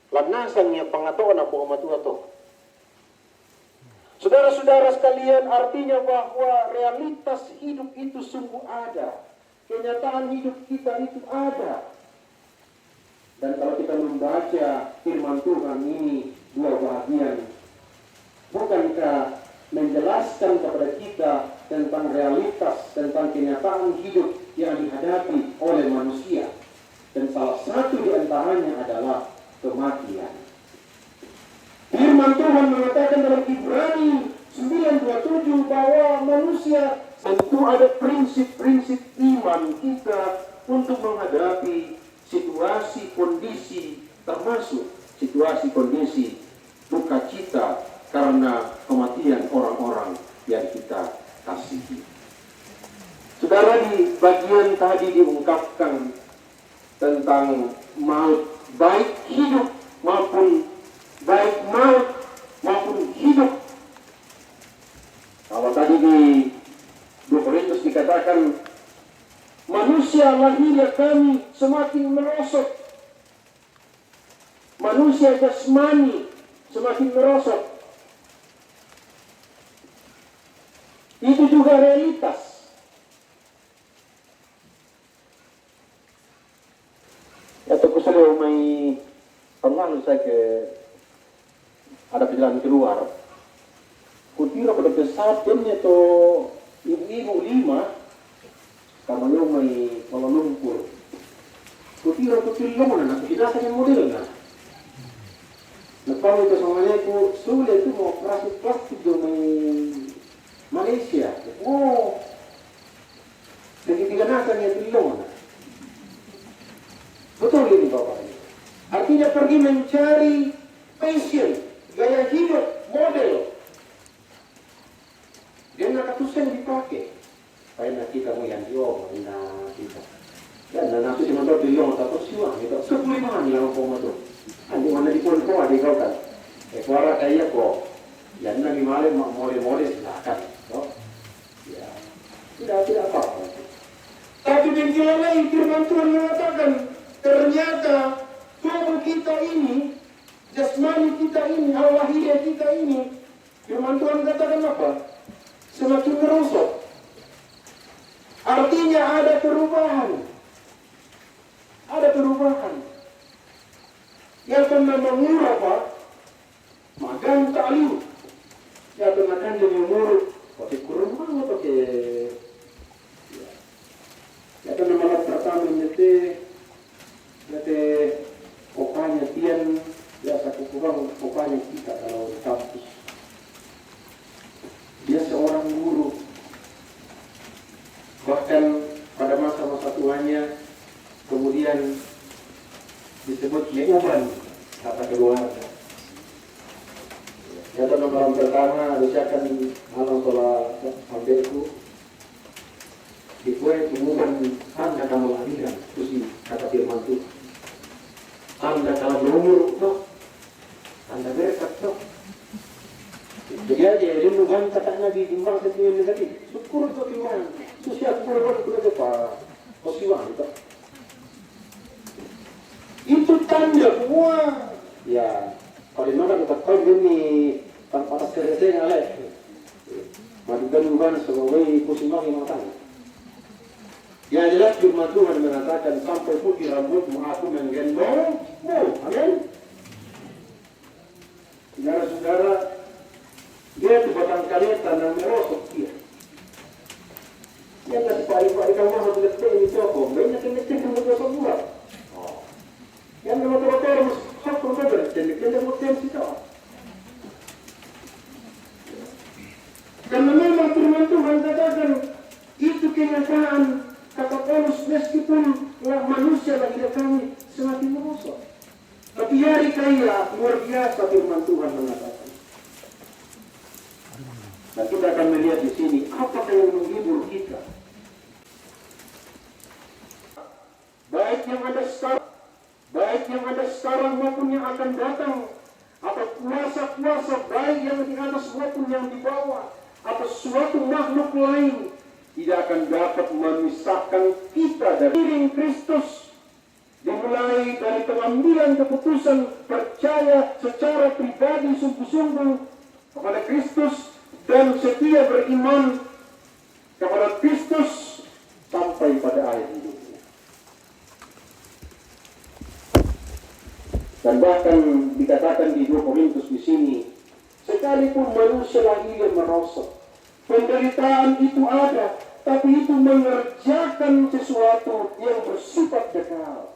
Lanasan niya pangatoon na po matuato. Saudara-saudara sekalian, artinya bahwa realitas hidup itu sungguh ada. Kenyataan hidup kita itu ada. Dan kalau kita membaca firman Tuhan ini dua bagian, bukankah menjelaskan kepada kita tentang realitas, tentang kenyataan hidup yang dihadapi oleh manusia. Dan salah satu di antaranya adalah kematian. Firman Tuhan mengatakan dalam Ibrani 9:27 bahwa manusia tentu ada prinsip-prinsip iman kita untuk menghadapi situasi kondisi, termasuk situasi kondisi duka cita karena kematian orang-orang yang kita kasihi. Saudara, di bagian tadi diungkapkan tentang maut, baik hidup maupun hidup. Kalau tadi di 2 Korintus dikatakan manusia lahiriah kami semakin merosot, manusia jasmani semakin merosot. Itu juga realitas. Atau kusale may pangano saya ke ada perjalanan keluar. Kutira pada pesawat ini to ibu-ibu 5 karena yung may malulumpur. Kutira ko tulungan na nakikita yung model na. Nagpawag ko sa mga ko sulit ito mo plastic yung may Malaysia. Oh, nagkitiganasan yung tulungan na. Betul ini Bapak. Artinya pergi mencari passion, gaya hidup, model. Dia nakatusan dipakai. Kaya kita mo yan, na kita. Yan, na nato si Mandor Diyong, tapos siya, ito. Sublimahan lang po mo ito. Hindi mo na di po ada ikaw kan. Kuara kaya ko, yan na gimana, mole-mole, silakan. No? Ya, tidak apa-apa. Tapi bagaimana yang firman Tuhan mengatakan, ternyata tubuh kita ini, jasmani kita ini, lahiriah kita ini, firman Tuhan katakan apa? Semakin merosot. Artinya ada perubahan. Ada perubahan. Yang pernah mengurut apa? Magang ta'lim. Yang pernah kan dia mengurut. Pakai kurang mana pakai. Yang pernah malam pertama nete kopanya tian. Biasa kurang kopanya kita kalau di kampus. Dia seorang guru. Bahkan pada masa-masa tuanya kemudian disebut Yehuban kata keluarga. Ya pada malam pertama diucapkan malam sholat hampirku di kue pengumuman anda kamu lahiran terus kata firman Tuhan anda kalau berumur no anda berkat no. Jadi aja rindukan kata Nabi timbang setiap negatif syukur untuk iman sosial kurang itu apa posiwan itu tanda semua ya kalau mana kita kau ini tanpa atas kerjanya alih madugan sebagai posiwan yang matang yang jelas firman Tuhan mengatakan sampai putih rambutmu aku menggendong amin. Saudara-saudara, dia itu batang kaleta yang merosot dia. Yang nasi pari-pari kamu harus lihat ini cokok. Banyak yang ngecek yang merosot murah. Yang motor-motor harus sokong beber. Jadi kita mau tensi tahu. Karena memang firman Tuhan katakan itu kenyataan kata Paulus meskipun manusia lagi kami semakin merosot. Tapi hari kaya luar biasa firman Tuhan mengatakan. Dan kita akan melihat di sini apa yang menghibur kita. Baik yang ada sekarang maupun yang akan datang, atau kuasa-kuasa baik yang di atas maupun yang di bawah, atau suatu makhluk lain tidak akan dapat memisahkan kita dari Kristus Dimulai dari pengambilan keputusan percaya secara pribadi sungguh-sungguh kepada Kristus dan setia beriman kepada Kristus sampai pada akhir hidupnya. Dan bahkan dikatakan di 2 Korintus di sini, sekalipun manusia lahir merosot, penderitaan itu ada, tapi itu mengerjakan sesuatu yang bersifat kekal.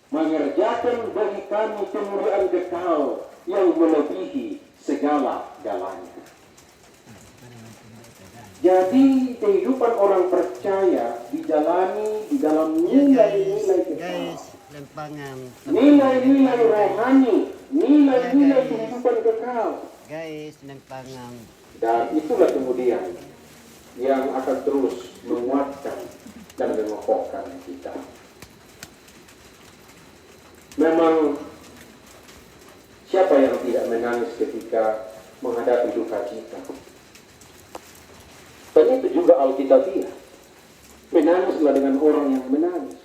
Mengerjakan bagi kami kemuliaan kekal yang melebihi segala-galanya. Jadi kehidupan orang percaya dijalani di dalam nilai-nilai kekal. Nilai-nilai rohani, nilai-nilai kehidupan kekal. Dan itulah kemudian yang akan terus menguatkan dan mengokohkan kita. Memang siapa yang tidak menangis ketika menghadapi duka cita? Dan itu juga Alkitabiah. Menangislah dengan orang yang menangis.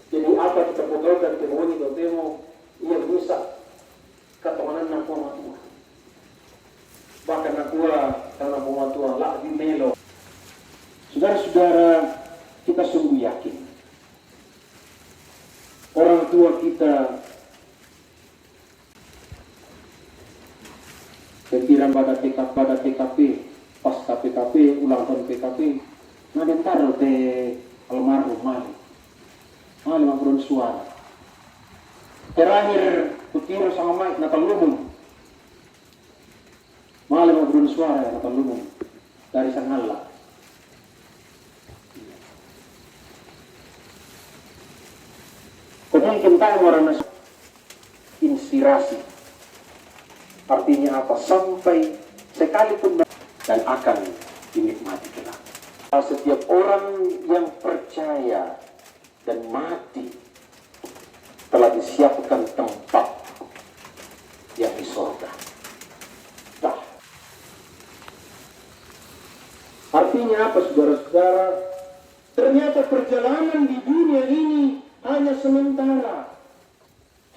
Jadi apa kita potongkan kemudian kita tengok ia bisa katakan nak poma tua. Bahkan aku karena poma tua lah di melo. Saudara-saudara, kita sungguh yakin orang tua kita ketiran pada TKP, pasca PKP, ulang tahun PKP, ngadentar te almarhum Mali mengurun suara. Terakhir kutiro sama Mike natalumum, Mali mengurun suara natalumum dari Sang Allah. Mungkin tahu warna inspirasi. Artinya apa? Sampai sekalipun dan akan dinikmati kelak. Setiap orang yang percaya dan mati telah disiapkan tempat yang di surga. Nah, artinya apa, saudara-saudara? Ternyata perjalanan di dunia ini hanya sementara,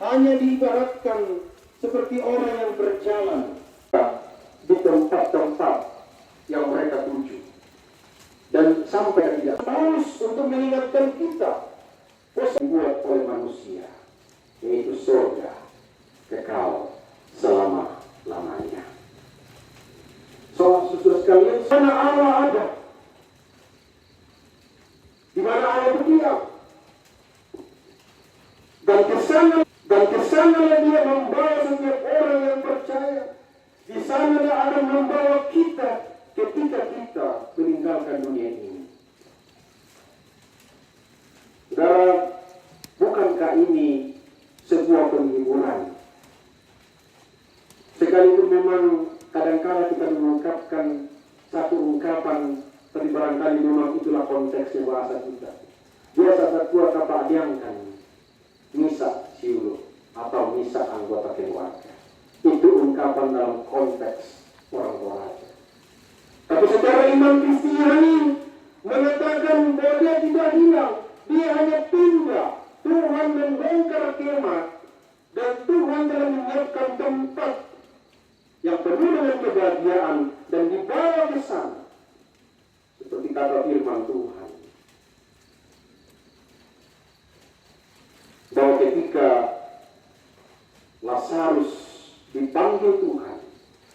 hanya diibaratkan seperti orang yang berjalan di tempat-tempat yang mereka tuju, dan sampai tidak terus untuk mengingatkan kita dibuat oleh manusia, yaitu surga kekal selama-lamanya. Saudara sekalian, sana Allah ada, di mana Allah berdiam. Dan kesana dia membawa setiap orang yang percaya. Di sana dia akan membawa kita ketika kita meninggalkan dunia ini. Saudara, bukankah ini sebuah penghiburan? Sekalipun memang kadang-kala kita mengungkapkan satu ungkapan, tapi barangkali memang itulah konteksnya bahasa kita. Biasa satu kata diangkan misa siulu atau misa anggota keluarga. Itu ungkapan dalam konteks orang Toraja. Tapi secara iman Kristiani mengatakan bahwa dia tidak hilang, dia hanya pindah. Tuhan membongkar kemah dan Tuhan telah menyiapkan tempat yang penuh dengan kebahagiaan dan dibawa ke sana. Seperti kata firman Tuhan, bahwa ketika Lazarus dipanggil Tuhan,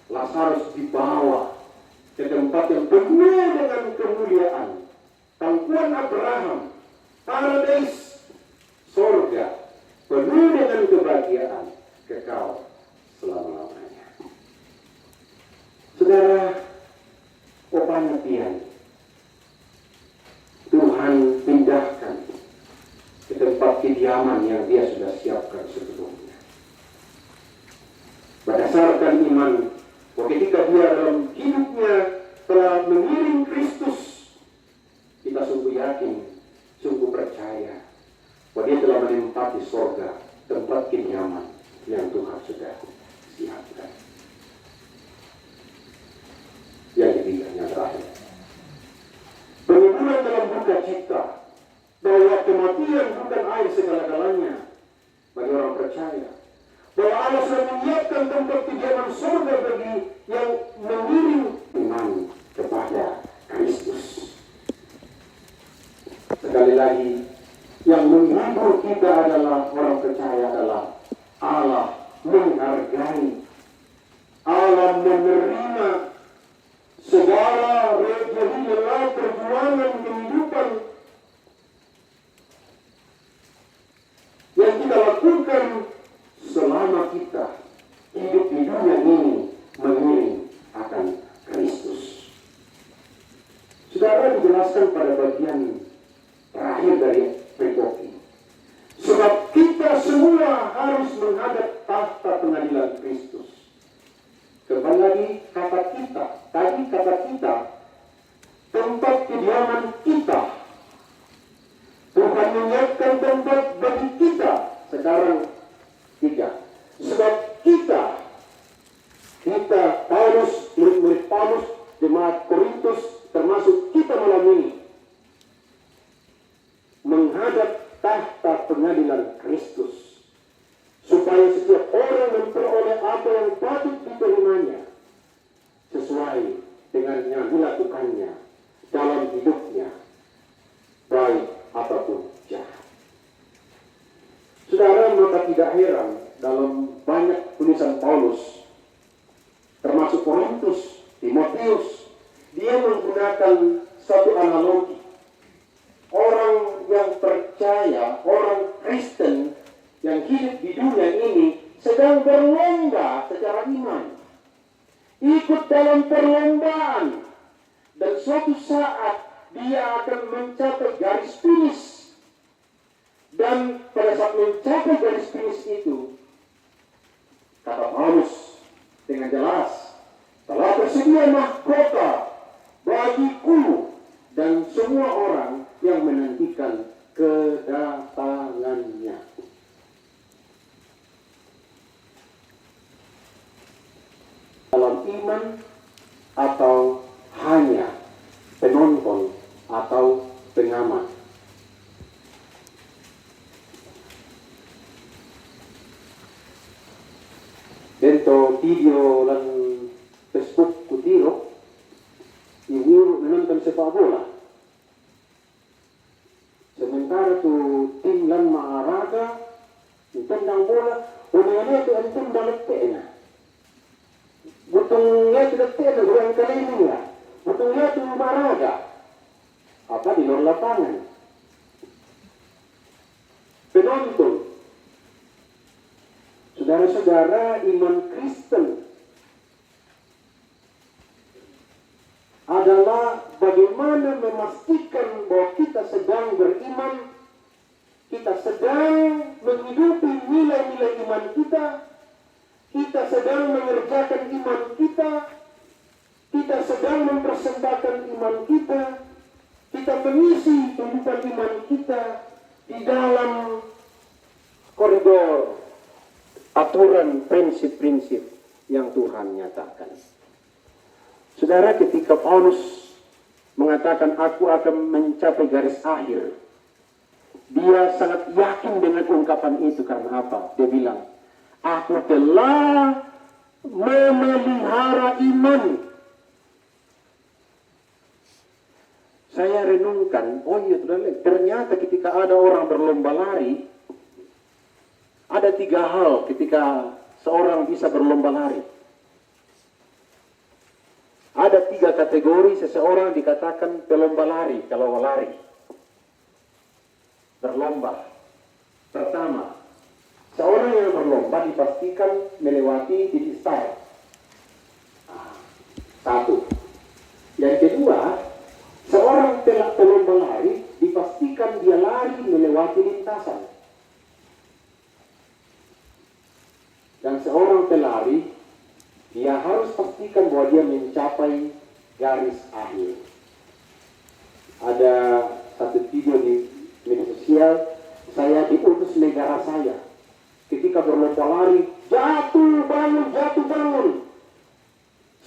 Lazarus dibawa ke tempat yang penuh dengan kemuliaan, pangkuan Abraham, paradise, surga, penuh dengan kebahagiaan, kekal selama-lamanya. Saudara, opanya pian, Tuhan pindahkan ke tempat kediaman yang dia sudah siapkan sebelumnya. Berdasarkan iman, bahwa ketika dia dalam hidupnya telah mengiring Kristus, kita sungguh yakin, sungguh percaya bahwa dia telah menempati surga, tempat kediaman yang Tuhan sudah siapkan. Yang ketiga, yang terakhir, penghiburan kemudian bukan air segala-galanya bagi orang percaya. Bahwa Allah sudah menyiapkan tempat kediaman surga bagi yang mengiring iman kepada Kristus. Sekali lagi, yang menghibur kita adalah orang percaya adalah Allah menghargai, Allah menerima segala rela perjuangan kehidupan yang kita lakukan selama kita hidup di dunia ini mengiring akan Kristus. Saudara, dijelaskan pada bagian terakhir dari perikopi. Sebab kita semua harus menghadap tahta pengadilan Kristus. Kembali lagi kata kita. Tadi kata kita, tempat kediaman kita. Tuhan menyiapkan tempat bagi kita. Sekarang 3. Sebab kita Paulus, murid-murid Paulus, jemaat Korintus, termasuk kita malam ini, menghadap tahta pengadilan Kristus, supaya setiap orang memperoleh apa yang patut diterimanya sesuai dengan yang dilakukannya dalam hidupnya, baik ataupun jahat. Saudara, maka tidak heran dalam banyak tulisan Paulus, termasuk Korintus, Timotius, dia menggunakan satu analogi. Orang yang percaya, orang Kristen yang hidup di dunia ini sedang berlomba secara iman. Ikut dalam perlombaan. Dan suatu saat dia akan mencapai garis finish. Dan pada saat mencapai garis finish itu, kata Paulus dengan jelas, telah tersedia mahkota bagiku dan semua orang yang menantikan kedatangannya. Dalam iman atau hanya penonton atau pengamat? Dentro video dan Facebook kutiro, ibu menonton sepak bola. Sementara tu tim lan maaraga, tendang bola, umumnya tu antum balik pena. Butungnya tidak pena, bukan kali ini ya. Butungnya tu maaraga. Apa di luar lapangan? Penonton. Saudara-saudara, iman Kristen adalah bagaimana memastikan bahwa kita sedang beriman, kita sedang menghidupi nilai-nilai iman kita sedang mengerjakan iman kita sedang mempersembahkan iman kita mengisi kehidupan iman kita di dalam koridor aturan prinsip-prinsip yang Tuhan nyatakan. Saudara, ketika Paulus mengatakan aku akan mencapai garis akhir, dia sangat yakin dengan ungkapan itu. Karena apa? Dia bilang, aku telah memelihara iman. Saya renungkan, oh iya, ternyata ketika ada orang berlomba lari, ada 3 hal ketika seorang bisa berlomba lari. Ada 3 kategori seseorang dikatakan pelomba lari kalau lari. Berlomba. Pertama, seorang yang berlomba dipastikan melewati titik start. 1. Yang kedua, seorang pelomba lari dipastikan dia lari melewati lintasan. Dan seorang pelari, dia harus pastikan bahwa dia mencapai garis akhir. Ada satu video di media sosial, saya diutus negara saya. Ketika berlomba lari, jatuh bangun.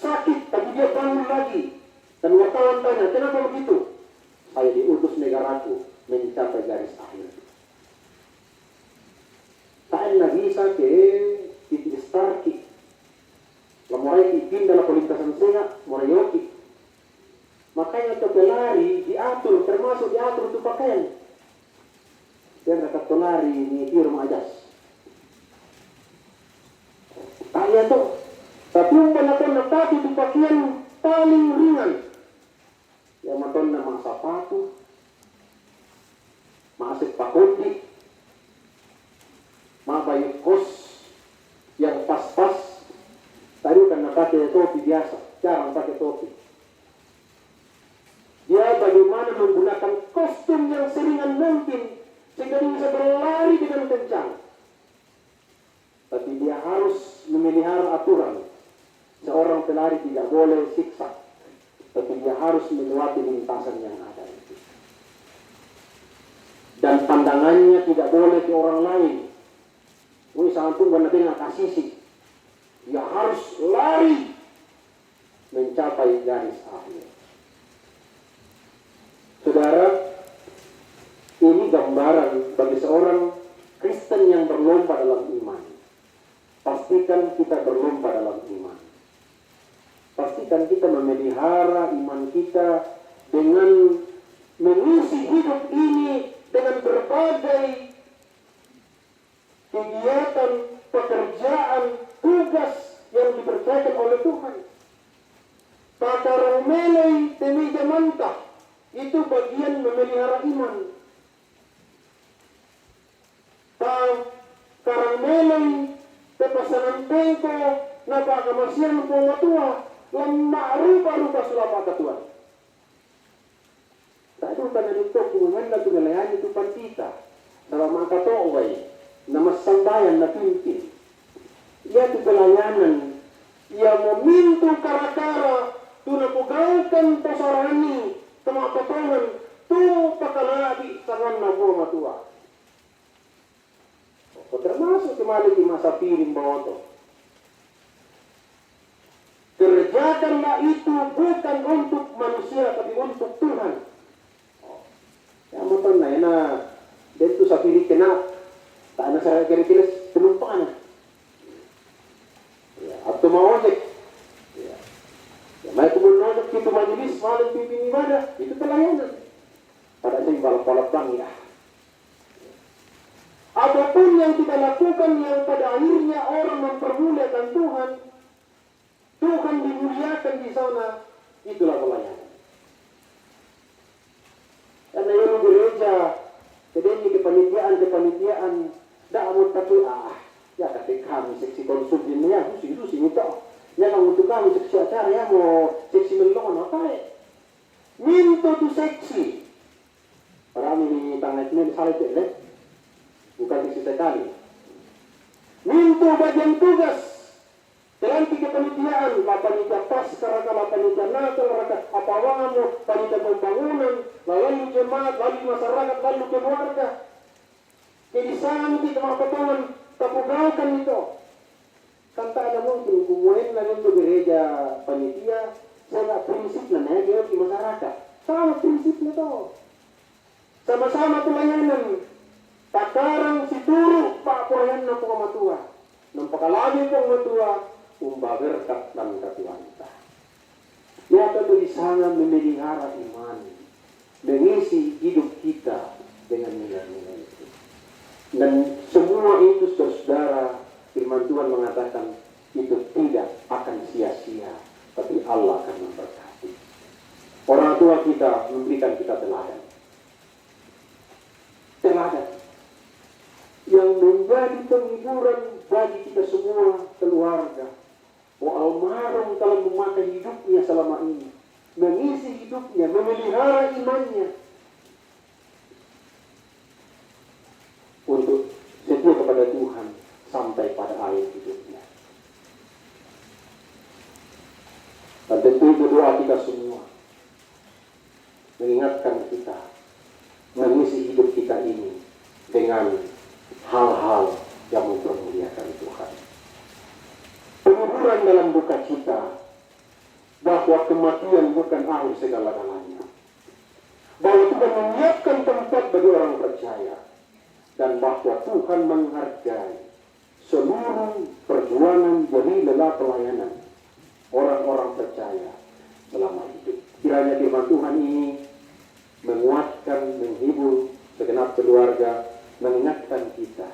Sakit, tapi dia bangun lagi. Dan wartawan tanya, kenapa begitu? Saya diutus negaraku mencapai garis akhir. termasuk diatur untuk pakaian. Yang dekat tonari ni firma ajas. Tanya tu, tapi umpama nakati itu pakaian paling ringan. Yang maton nama sepatu, masih pakoti, mabayu kos yang pas-pas. Tadi kan nakati topi biasa, jarang pakai topi. Dia bagaimana menggunakan kostum yang seringan mungkin sehingga dia bisa berlari dengan kencang. Tapi dia harus memelihara aturan. Seorang pelari tidak boleh siksa, tapi dia harus melewati lintasan yang ada itu. Dan pandangannya tidak boleh ke orang lain. Ini sangat pun benar dengan kasih. Dia harus lari mencapai garis akhir. Saudara, ini gambaran bagi seorang Kristen yang berlomba dalam iman. Pastikan kita berlomba dalam iman. Pastikan kita memelihara iman kita dengan mengisi hidup ini dengan berbagai kegiatan, pekerjaan, tugas yang dipercayakan oleh Tuhan. Pakarangmelay temija mantah, itu bagian memelihara iman. Pakarangmelay tepasanan tengko napakamasian ng tua lemah rupa-rupa sulapa katuan. Tadi kan itu kumanda tu nelayan itu pantita. Dalam angka to'way na masambayan na pimpin. Ia tu pelayanan. Ia memintu karakara tu napugaukan pasarani kemapatongan tu pakalabi tangan na buong matua. Termasuk kembali di masa piring bawah itu. Kerjakanlah itu bukan untuk manusia tapi untuk Tuhan. Ya motor na ina dito sa piling kena tak na sa kira-kira penumpang. Ya, atau mau ojek. Ya. Ya, may kumunod kita majelis malam pimpin ibadah itu pelayanan. Pada sing balap-balap bang ya. Apapun yang kita lakukan yang pada akhirnya orang mempermuliakan Tuhan, Tuhan dimuliakan di sana, itulah pelayanan. Karena yang gereja, kedeni kepanitiaan, dah amun tapi ya kata kami seksi konsumsi ya, itu itu. Ya kalau untuk kami seksi acara ya mau seksi melon apa ya? Minto tu seksi. Para ini tangan ini salah cek bukan seksi sekali. Minto bagian tugas. Dalam tiga panitiaan, panitia pasca, panitia natal, apa wamo, panitia pembangunan, lalu jemaat, lalu masyarakat, lalu keluarga. Jadi sana kita mapatongan, kapugaukan itu. Kan tak ada mungkin, kumuhin na rin gereja panitia, saya prinsip na nagyayot di masyarakat. Sama prinsip na to. Sama-sama pelayanan. Takarang situro, pakurayan ng pangamatua. Nang pakalagi pong matua, berkat dan katuanta. Ya tentu di sana memelihara iman, mengisi hidup kita dengan nilai-nilai itu. Dan semua itu saudara, firman Tuhan mengatakan itu tidak akan sia-sia, tapi Allah akan memberkati. Orang tua kita memberikan kita teladan. Teladan yang menjadi penghiburan bagi kita semua keluarga. Almarhum telah memakai hidupnya selama ini, mengisi hidupnya, memelihara imannya untuk setia kepada Tuhan sampai pada akhir hidupnya. Dan tentu berdoa kita semua mengingatkan kita mengisi hidup kita ini dengan hal-hal yang mempermuliakan Tuhan. Penghiburan dalam duka cita bahwa kematian bukan akhir segala-galanya. Bahwa Tuhan menyiapkan tempat bagi orang percaya dan bahwa Tuhan menghargai seluruh perjuangan dari lelah pelayanan orang-orang percaya selama hidup. Kiranya firman Tuhan ini menguatkan, menghibur segenap keluarga, mengingatkan kita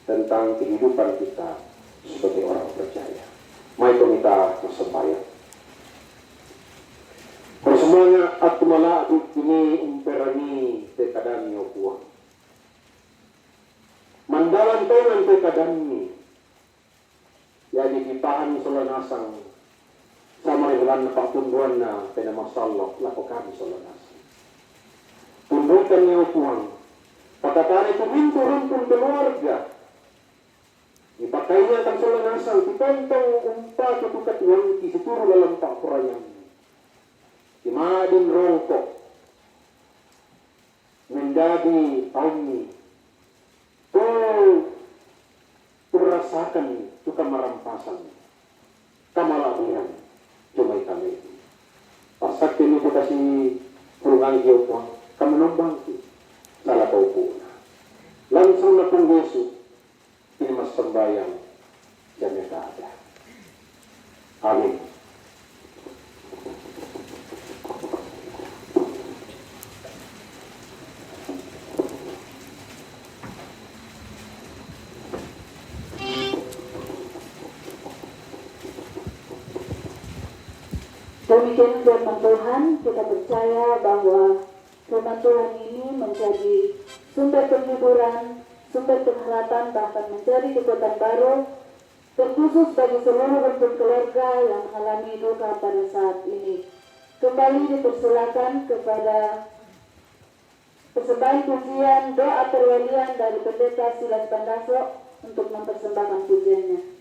tentang kehidupan kita sebagai orang percaya. Mari kita bersembahyang. Semuanya at malakit kini umperani tekadami o puang. Mandalan tongan tekadami. Jadi ditahan solanasang sama dengan patunduan na penamasalok lakukan solanasang. Tundukan niyo puang. Pagkatari tuminto rumpun keluarga. Ipakainya kan solanasang titontong umpa ketukat wangki situru dalam pakurayan. Imadin rongkok menjadi tauni rasakan tukang merampasan kamalabihan cuma kami pasak ini kita si pulungan kiyopang kami nombangki salah kau puna langsung na pong Yesu ini mas sembayang dan ada. Amin. Demikian firman Tuhan, kita percaya bahwa firman Tuhan ini menjadi sumber penghiburan, sumber pengharapan, bahkan menjadi kekuatan baru, terkhusus bagi seluruh bentuk keluarga yang mengalami duka pada saat ini. Kembali dipersilakan kepada persembahan pujian doa perwalian dari Pendeta Silas Bandaso untuk mempersembahkan pujiannya.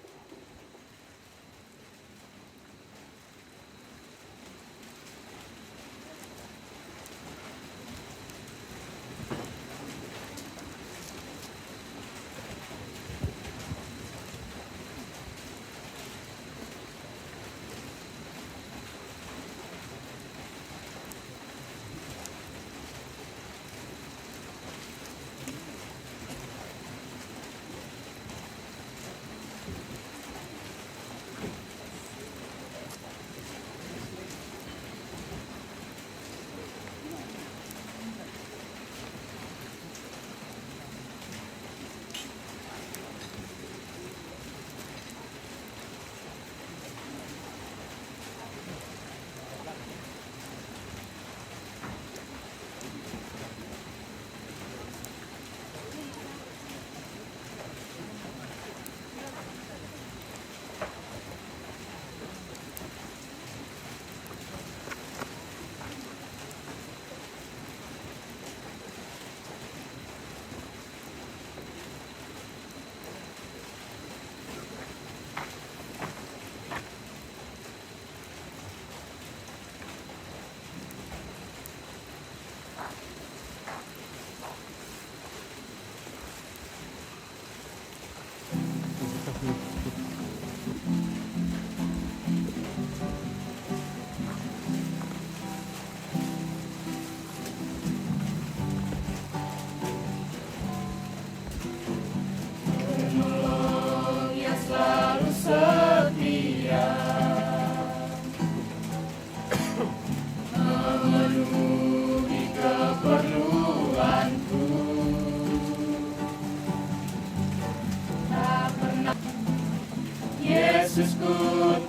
Yesusku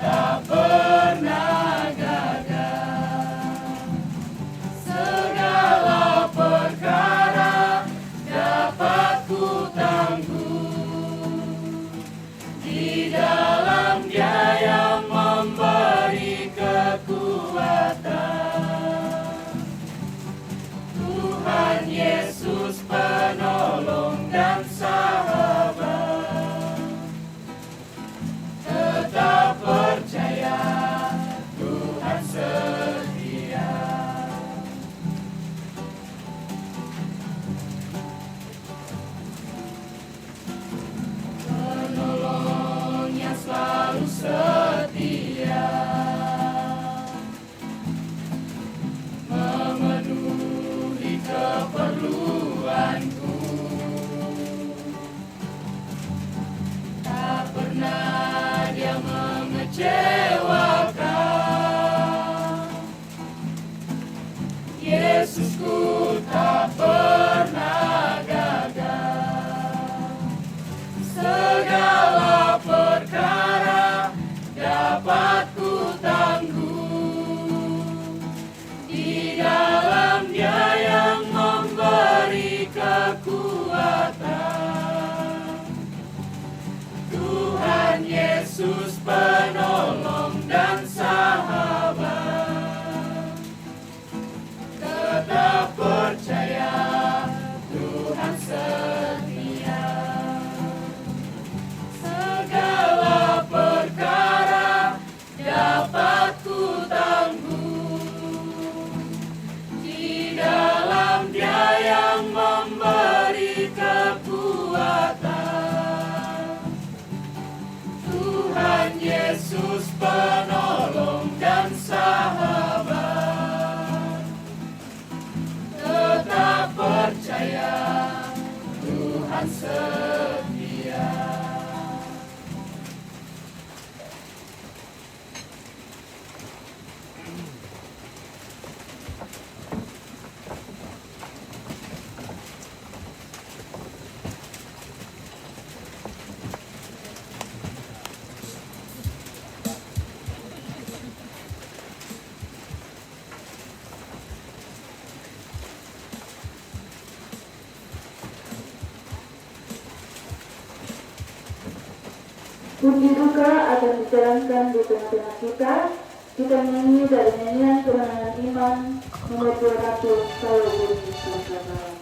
tak pernah gagal. Segala perkara dapat ku tangguh di dalam Dia yang memberi kekuatan. Tuhan Yesus penolong dan sahabat. Tetap Tuhan setia. Puji duka akan dijalankan di tengah-tengah kita. Kita nyanyi dari nyanyian kemenangan iman nomor 200 kalau bunyi sama-sama.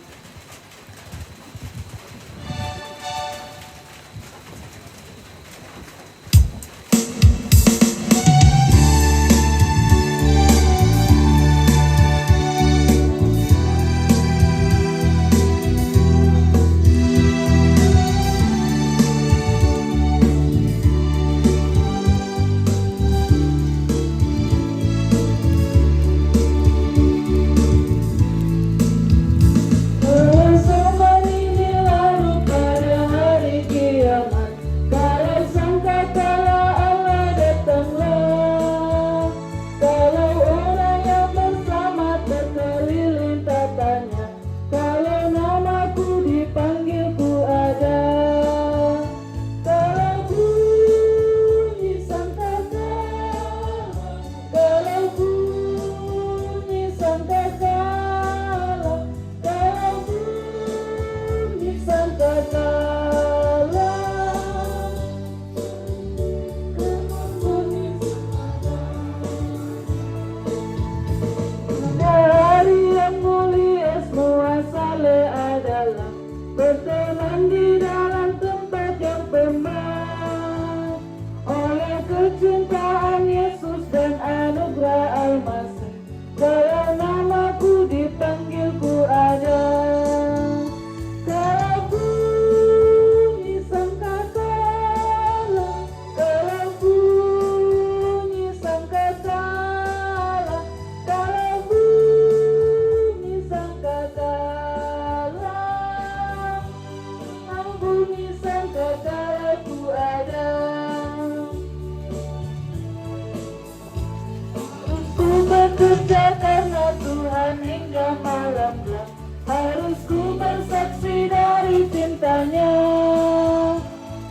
Bekerja karena Tuhan hingga malam gelap, harus ku bersaksi dari cintanya.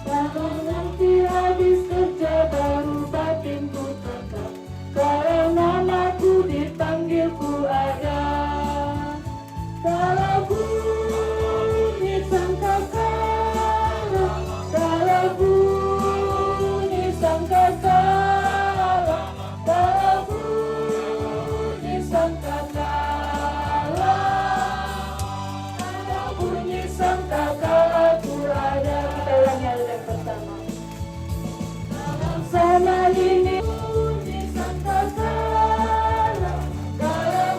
Kalau nanti habis kerja baru batinku tetap, kalau namaku dipanggil ku ada. Kalau bunyi sangkakala, kalau bunyi sangkakala, kalau bunyi sangkakala, kalau bunyi sangkakala ku ada. Kita ulangi yang pertama. Sama ini bunyi sangkakala, kalau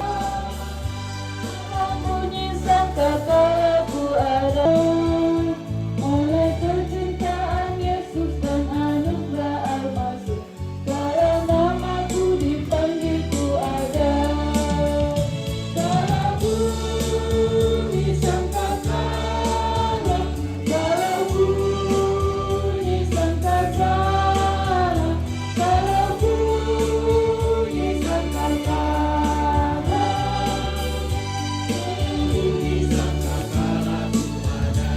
bunyi sangkakala ku ada. Oleh kecintaan Yesus dan anugerah Almasih, kalau namaku dipanggil ku ada. Kalau bunyi sangkakala, kalau bunyi sangkakala, kalau bunyi sangkakala, bunyi sangkakala ku ada.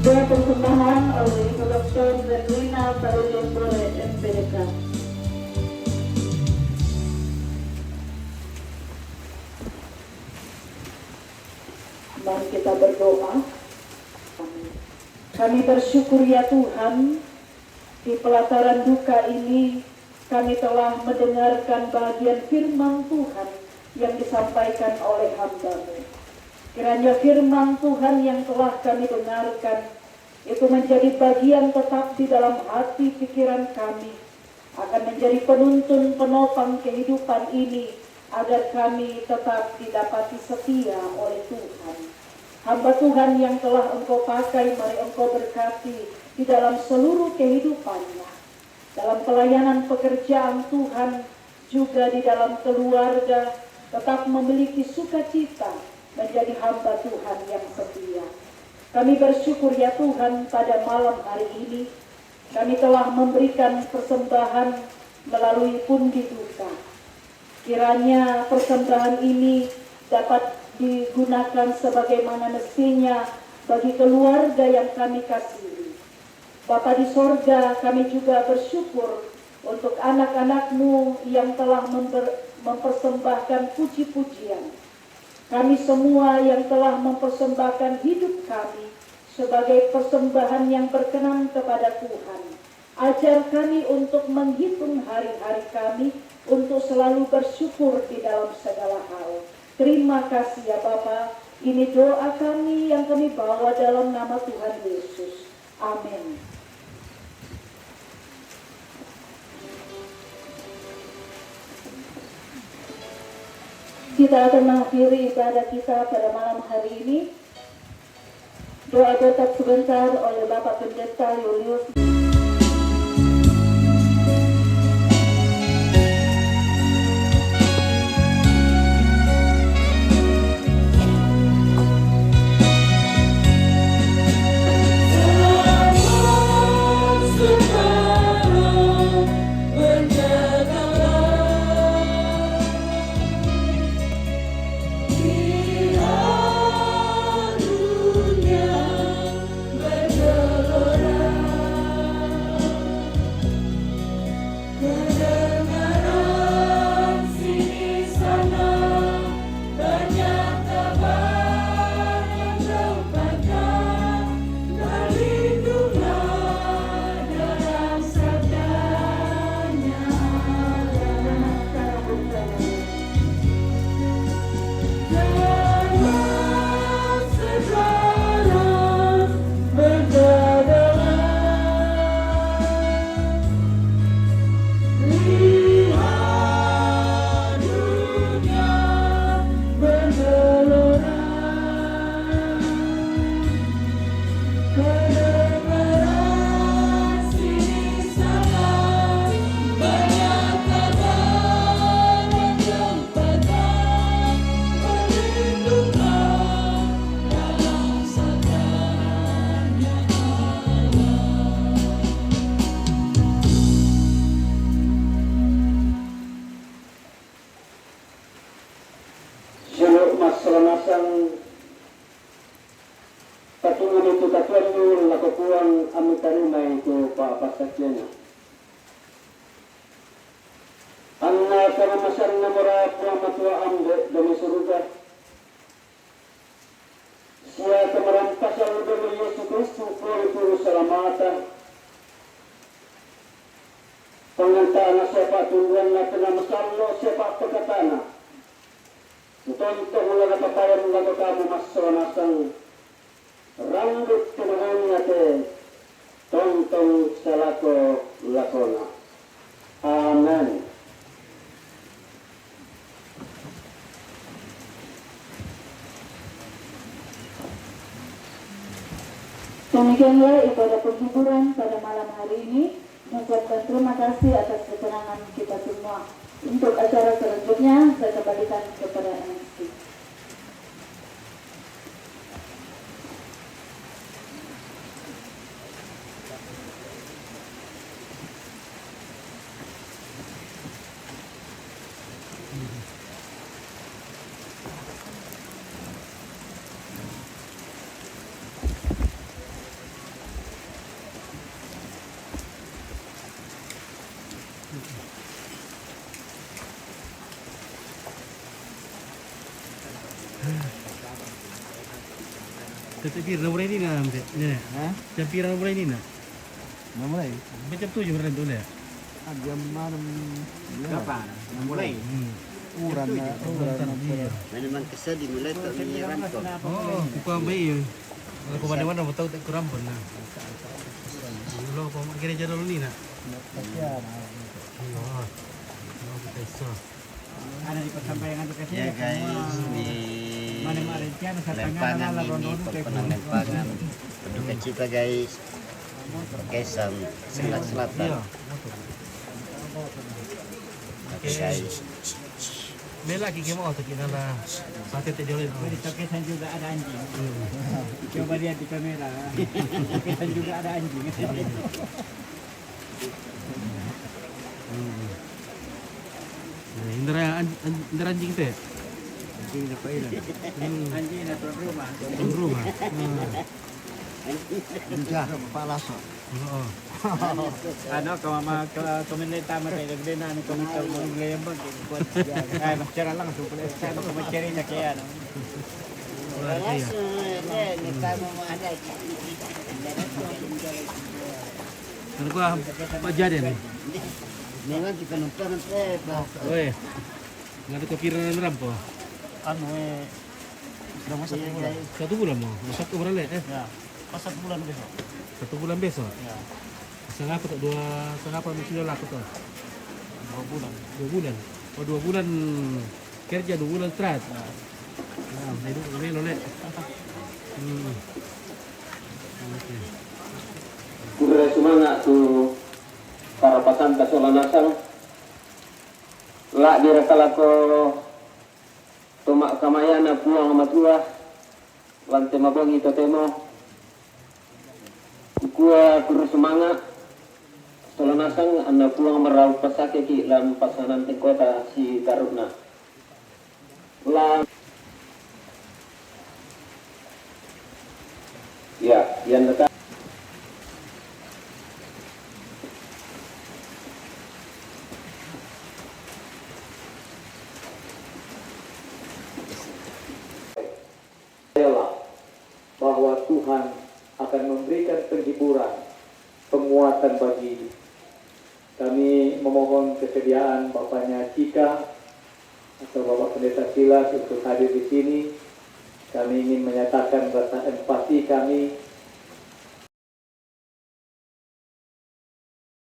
Doa persembahan oleh Ibu Dr. Zerlina Parulembore MPDK. Mari kita berdoa. Kami bersyukur ya Tuhan, di pelataran duka ini kami telah mendengarkan bagian firman Tuhan yang disampaikan oleh hamba-Mu. Kiranya firman Tuhan yang telah kami dengarkan itu menjadi bagian tetap di dalam hati pikiran kami, akan menjadi penuntun penopang kehidupan ini agar kami tetap didapati setia oleh Tuhan. Hamba Tuhan yang telah Engkau pakai, mari Engkau berkati di dalam seluruh kehidupannya. dalam pelayanan pekerjaan Tuhan, juga di dalam keluarga, tetap memiliki sukacita menjadi hamba Tuhan yang setia. Kami bersyukur ya Tuhan, pada malam hari ini kami telah memberikan persembahan melalui pundi duka. Kiranya persembahan ini dapat digunakan sebagaimana mestinya bagi keluarga yang kami kasihi. Bapa di sorga, kami juga bersyukur untuk anak-anak-Mu yang telah mempersembahkan puji-pujian. Kami semua yang telah mempersembahkan hidup kami sebagai persembahan yang berkenan kepada Tuhan. Ajar kami untuk menghitung hari-hari kami untuk selalu bersyukur di dalam segala hal. Terima kasih ya Bapa. Ini doa kami yang kami bawa dalam nama Tuhan Yesus. Amin. Kita akan mengakhiri ibadah kita pada malam hari ini. Doa tetap sebentar oleh Bapak Pendeta Julius. Pengantaana siapa tungguan na pinamasallo siapa pagkatana. Tonto mula na papayan mula kamu masawanasang rambut kinahan nate tontong salako lakona. Amen. Demikianlah ibadah penghiburan pada malam hari ini. Mengucapkan terima kasih atas keterangan kita semua. Untuk acara selanjutnya saya kembalikan kepada MC. Tapi mulai ini nak ambil, ni. Jam pirang mulai ini nak? Mulai? Macam 7 berat tu lah. Jam 6. Berapa? Mulai? Uran. Memang kesal dimulai tak menyiram kok. Oh, bukan bayi. Kalau mana-mana tahu tak kurang pun lah. Dulu apa kira jalan ni nak? Oh, kita esok. Ada di persampaian itu ya guys di Lempangan ini perkenan Lempangan berduka cita guys Kesang sebelah selatan. Iya. Pakai Bela kiki mau tuh kita lah. Sate teh jolin. Di Tokesan juga ada anjing. Coba lihat di kamera. Tokesan juga ada anjing. Indra anjing teh. Anjing apa ini? Anjing na tuan rumah. Tuan rumah. Sudah, Pak Lasso. Oo. Ano komentar tama kayo gede na ni komentar mo ngayon ba buat ay magtira lang so pala sa komentar niya kaya ano. Wala kaya. Ano ko Pak Jaden nih. Memang kita nonton Pak. Oe. Nggak ada kira rampo. Ano sudah masuk bulan. 1 bulan mau. 1 bulan le. Ya. Pas 1 bulan besok. 1 bulan besok. Ya. Setengah apa tuh? 2,5 minggu laku tuh. 2 bulan. 2 bulan. Oh 2 bulan kerja 2 bulan istirahat. Nah, hidup ini lo le. Oke. Kuda semangat tu para pasanta solanasang la direkala ko tuma kamayana puang matua lante mabongi totemo kuah kuru semangat solanasang anda puang merau pasake ki lam pasanan te kota si Taruna la ya yang dekat bahwa Tuhan akan memberikan penghiburan, penguatan bagi kami. Memohon kesediaan Bapaknya Cika atau Bapak Pendeta Silas untuk hadir di sini. Kami ingin menyatakan rasa empati kami